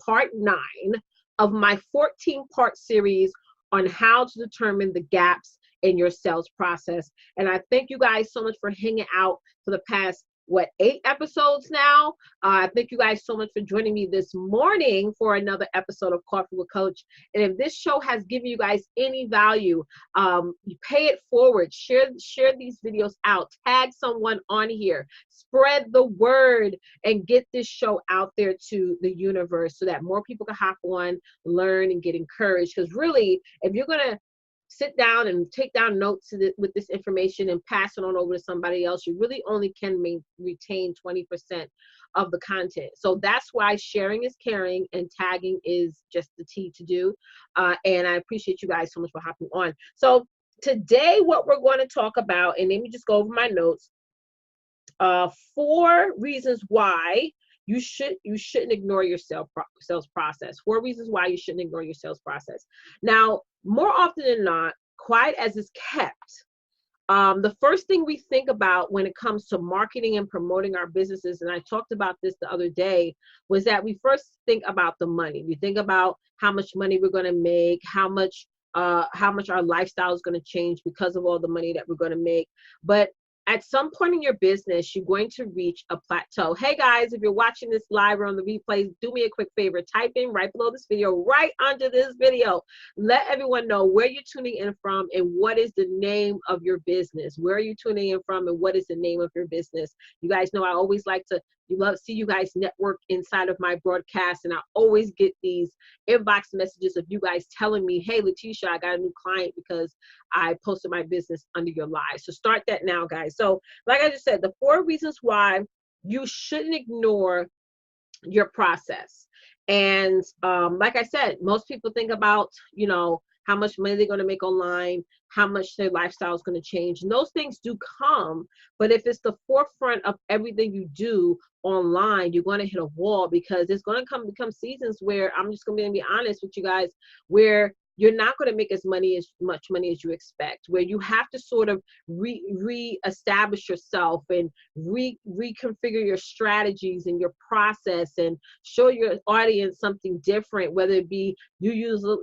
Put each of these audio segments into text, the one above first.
part 9 of my 14-part series on how to determine the gaps in your sales process. And I thank you guys so much for hanging out for the past 8 episodes now. Thank you guys so much for joining me this morning for another episode of Coffee with Coach. And if this show has given you guys any value, you pay it forward, share these videos out, tag someone on here, spread the word, and get this show out there to the universe so that more people can hop on, learn, and get encouraged. Because really, if you're gonna sit down and take down notes with this information and pass it on over to somebody else, you really only can retain 20% of the content. So that's why sharing is caring and tagging is just the T to do. And I appreciate you guys so much for hopping on. So today what we're going to talk about, and let me just go over my notes, 4 reasons why you shouldn't ignore your sales process. 4 reasons why you shouldn't ignore your sales process. Now, more often than not, quiet as it's kept, the first thing we think about when it comes to marketing and promoting our businesses, and I talked about this the other day, was that we first think about the money. We think about how much money we're going to make, how much our lifestyle is going to change because of all the money that we're going to make. But at some point in your business, you're going to reach a plateau. Hey guys, if you're watching this live or on the replays, do me a quick favor. Type in right below this video, right under this video. Let everyone know where you're tuning in from and what is the name of your business. Where are you tuning in from and what is the name of your business? You guys know I always like to see you guys network inside of my broadcast, and I always get these inbox messages of you guys telling me, hey, Letitia, I got a new client because I posted my business under your live. So start that now, guys. So like I just said, the 4 reasons why you shouldn't ignore your process. And like I said, most people think about, how much money they're going to make online, how much their lifestyle is going to change. And those things do come, but if it's the forefront of everything you do online, you're going to hit a wall, because it's going to become seasons where, I'm just going to be honest with you guys, where you're not going to make as much money as you expect, where you have to sort of re-establish yourself and reconfigure your strategies and your process and show your audience something different, whether it be you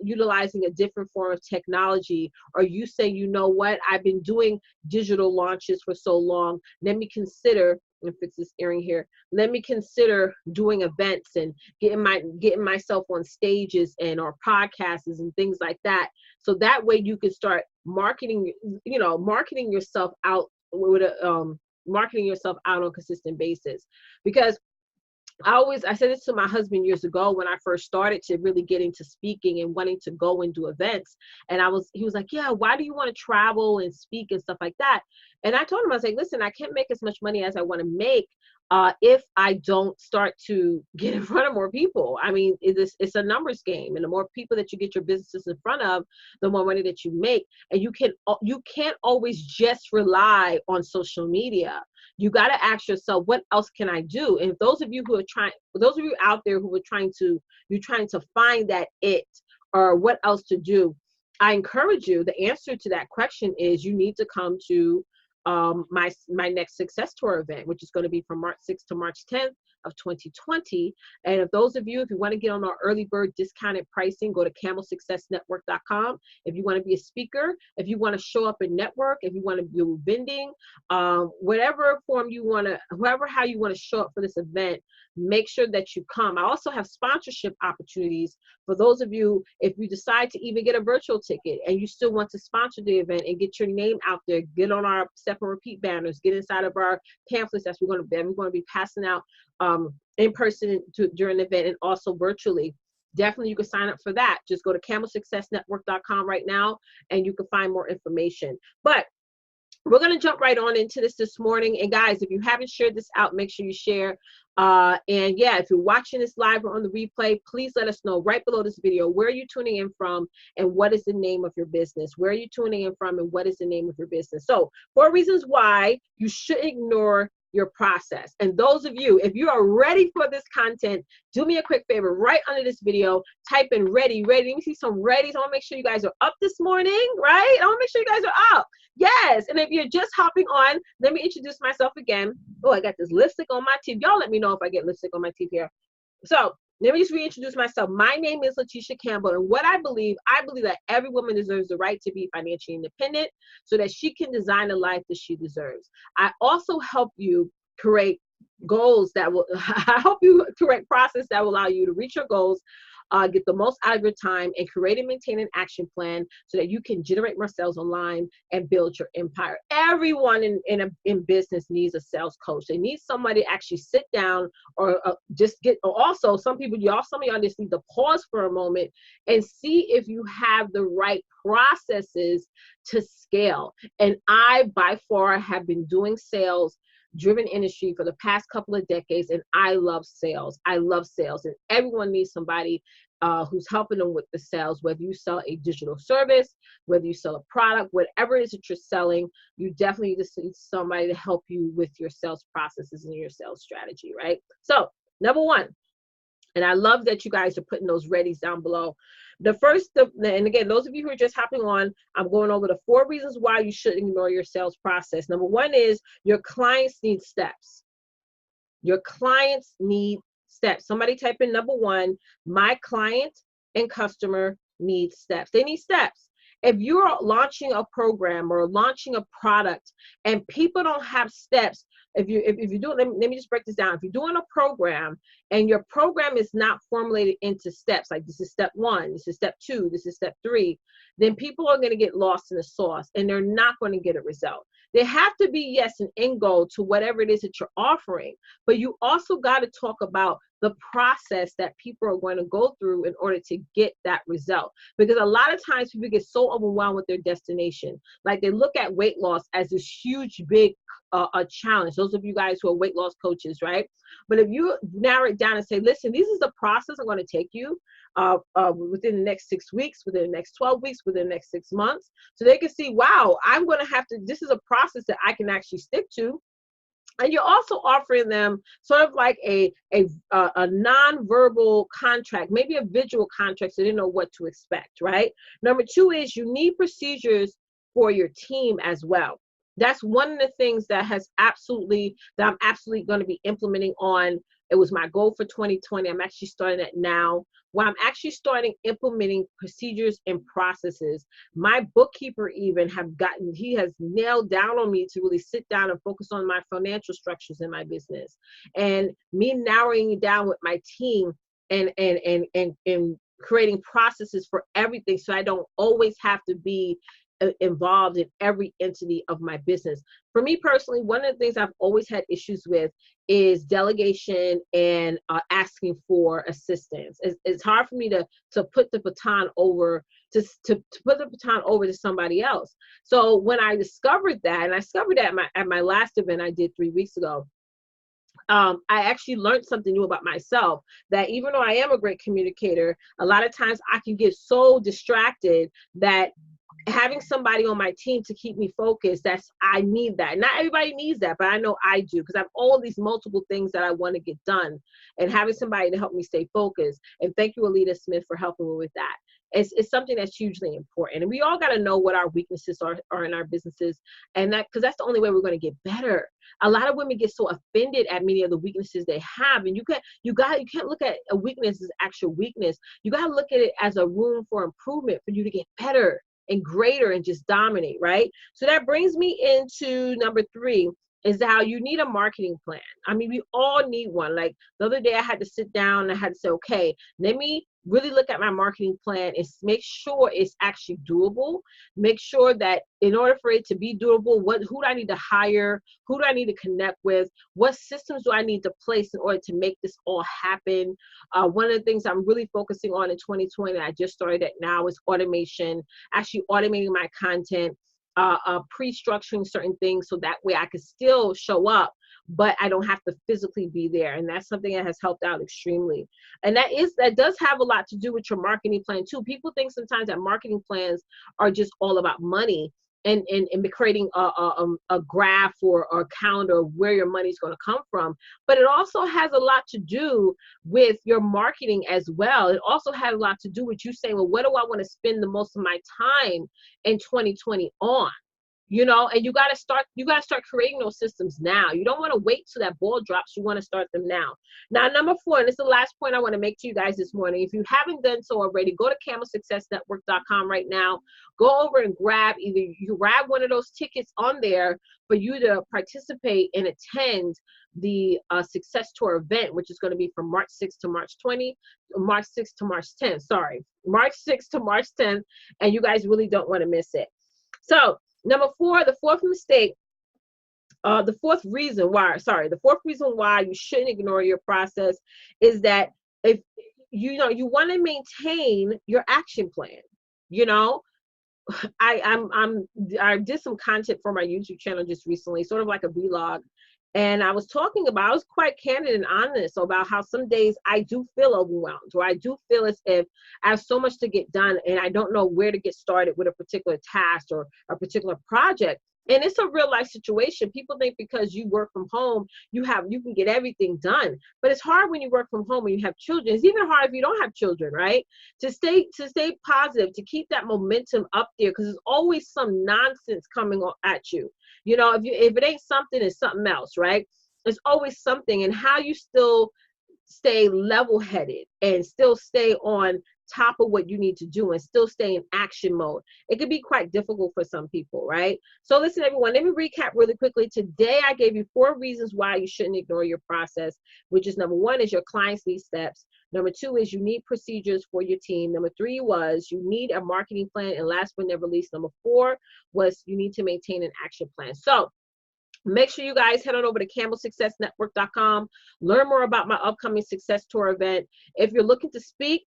utilizing a different form of technology, or you say, you know what, I've been doing digital launches for so long, let me consider, and fix this earring here, let me consider doing events and getting myself on stages and or podcasts and things like that. So that way you can start marketing yourself out with marketing yourself out on a consistent basis. Because I said this to my husband years ago when I first started to really get into speaking and wanting to go and do events. And he was like, yeah, why do you want to travel and speak and stuff like that? And I told him, I was like, listen, I can't make as much money as I want to make if I don't start to get in front of more people. I mean, it's a numbers game, and the more people that you get your businesses in front of, the more money that you make. And you can't always just rely on social media. You got to ask yourself, what else can I do? And those of you out there who are trying to find that it, or what else to do, I encourage you, the answer to that question is you need to come to my next Success Tour event, which is going to be from March 6th to March 10th of 2020. And if you want to get on our early bird discounted pricing, go to camelsuccessnetwork.com. If you want to be a speaker, if you want to show up and network, if you want to do vending, whatever form you want to, how you want to show up for this event, make sure that you come. I also have sponsorship opportunities for those of you, if you decide to even get a virtual ticket and you still want to sponsor the event and get your name out there, get on our Step and Repeat banners, get inside of our pamphlets that we're going to be passing out in person during the event and also virtually. Definitely you can sign up for that. Just go to camelsuccessnetwork.com right now and you can find more information. But we're going to jump right on into this morning. And guys, if you haven't shared this out, make sure you share. And yeah, if you're watching this live or on the replay, please let us know right below this video, where are you tuning in from and what is the name of your business? Where are you tuning in from and what is the name of your business? So 4 reasons why you shouldn't ignore your process. And those of you, if you are ready for this content, do me a quick favor, right under this video, type in ready. Let me see some readies. I want to make sure you guys are up this morning, right? I want to make sure you guys are up. Yes. And if you're just hopping on, let me introduce myself again. Oh, I got this lipstick on my teeth. Y'all let me know if I get lipstick on my teeth here. So let me just reintroduce myself. My name is Letitia Campbell, and what I believe that every woman deserves the right to be financially independent so that she can design a life that she deserves. I also help you create goals that will I help you create process that will allow you to reach your goals, get the most out of your time, and create and maintain an action plan so that you can generate more sales online and build your empire. Everyone in business needs a sales coach. They need somebody to actually sit down or or also some of y'all just need to pause for a moment and see if you have the right processes to scale. And I, by far, have been doing sales driven industry for the past couple of decades, and I love sales. I love sales, and everyone needs somebody who's helping them with the sales, whether you sell a digital service, whether you sell a product, whatever it is that you're selling, you definitely need somebody to help you with your sales processes and your sales strategy, right? So, number one, and I love that you guys are putting those readies down below. And again, those of you who are just hopping on, I'm going over the 4 reasons why you shouldn't ignore your sales process. Number 1 is your clients need steps. Your clients need steps. Somebody type in number 1, my client and customer need steps. They need steps. If you're launching a program or launching a product and people don't have steps, if you're doing, let me just break this down. If you're doing a program and your program is not formulated into steps, like this is step 1, this is step 2, this is step 3, then people are going to get lost in the sauce and they're not going to get a result. There have to be, yes, an end goal to whatever it is that you're offering, but you also got to talk about the process that people are going to go through in order to get that result. Because a lot of times people get so overwhelmed with their destination. Like they look at weight loss as this huge, big a challenge. Those of you guys who are weight loss coaches, right? But if you narrow it down and say, listen, this is the process I'm going to take you within the next 6 weeks, within the next 12 weeks, within the next 6 months, so they can see, wow, I'm going to have to, this is a process that I can actually stick to. And you're also offering them sort of like a non-verbal contract, maybe a visual contract, so they know what to expect, right? Number 2 is you need procedures for your team as well. That's one of the things that I'm absolutely going to be implementing on. It was my goal for 2020. I'm actually starting that now, where I'm actually starting implementing procedures and processes. My bookkeeper even he has nailed down on me to really sit down and focus on my financial structures in my business. And me narrowing it down with my team and creating processes for everything, so I don't always have to be involved in every entity of my business. For me personally, one of the things I've always had issues with is delegation and asking for assistance. It's hard for me to put the baton over to put the baton over to somebody else. So when I discovered that, and I discovered that at my last event I did 3 weeks ago, I actually learned something new about myself, that even though I am a great communicator, a lot of times I can get so distracted that having somebody on my team to keep me focused, I need that. Not everybody needs that, but I know I do, because I have all these multiple things that I want to get done, and having somebody to help me stay focused. And thank you, Alita Smith, for helping me with that. It's something that's hugely important. And we all got to know what our weaknesses are in our businesses, and because that's the only way we're going to get better. A lot of women get so offended at many of the weaknesses they have, and you can't look at a weakness as actual weakness. You got to look at it as a room for improvement for you to get better and greater and just dominate, right? So that brings me into number 3, is how you need a marketing plan. I mean, we all need one. Like the other day I had to sit down and I had to say, okay, let me really look at my marketing plan and make sure it's actually doable. Make sure that in order for it to be doable, who do I need to hire? Who do I need to connect with? What systems do I need to place in order to make this all happen? One of the things I'm really focusing on in 2020, I just started it now, is automation, actually automating my content, pre-structuring certain things so that way I can still show up, but I don't have to physically be there. And that's something that has helped out extremely. And that does have a lot to do with your marketing plan too. People think sometimes that marketing plans are just all about money and creating a graph or a calendar of where your money is going to come from. But it also has a lot to do with your marketing as well. It also has a lot to do with you saying, well, what do I want to spend the most of my time in 2020 on? and you got to start creating those systems now. You don't want to wait till that ball drops. You want to start them now. Now, number 4, and this is the last point I want to make to you guys this morning. If you haven't done so already, go to camelsuccessnetwork.com right now. Go over and grab one of those tickets on there for you to participate and attend the Success Tour event, which is going to be from March 6th to March 10th. March 6th to March 10th, and you guys really don't want to miss it. So, number 4, the fourth reason why you shouldn't ignore your process is that if you want to maintain your action plan. I did some content for my YouTube channel just recently, sort of like a vlog. And I was quite candid and honest about how some days I do feel overwhelmed, or I do feel as if I have so much to get done and I don't know where to get started with a particular task or a particular project. And it's a real life situation. People think because you work from home, you can get everything done. But it's hard when you work from home and you have children. It's even hard if you don't have children, right? To stay positive, to keep that momentum up there, because there's always some nonsense coming at you. If it ain't something, it's something else, right? There's always something. And how you still stay level-headed and still stay on top of what you need to do and still stay in action mode, it could be quite difficult for some people, right? So listen, everyone, let me recap really quickly. Today, I gave you 4 reasons why you shouldn't ignore your process, which is number 1 is your clients need steps. Number 2 is you need procedures for your team. Number 3 was you need a marketing plan. And last but never least, number 4 was you need to maintain an action plan. So make sure you guys head on over to camelsuccessnetwork.com. Learn more about my upcoming Success Tour event. If you're looking to speak,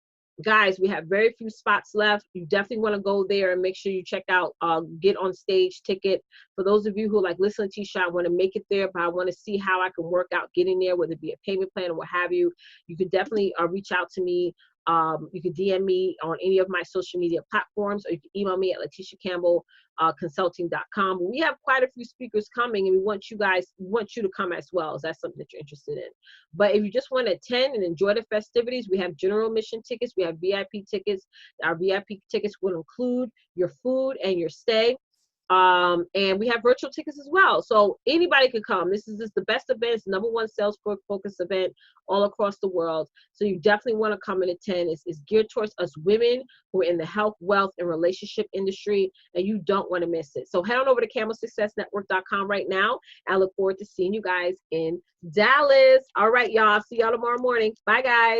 guys, we have very few spots left. You definitely want to go there and make sure you check out Get On Stage ticket. For those of you who listen to Tisha, I want to make it there, but I want to see how I can work out getting there, whether it be a payment plan or what have you. You could definitely reach out to me. You can DM me on any of my social media platforms, or you can email me at LetitiaCampbell consulting.com. We have quite a few speakers coming, and we want you to come as well, if that's something that you're interested in. But if you just want to attend and enjoy the festivities, we have general admission tickets, we have VIP tickets. Our VIP tickets will include your food and your stay. And we have virtual tickets as well. So anybody can come. This is the best event. It's the #1 sales focused event all across the world. So you definitely want to come and attend. It's geared towards us women who are in the health, wealth, and relationship industry, and you don't want to miss it. So head on over to camelsuccessnetwork.com right now. I look forward to seeing you guys in Dallas. All right, y'all. See y'all tomorrow morning. Bye, guys.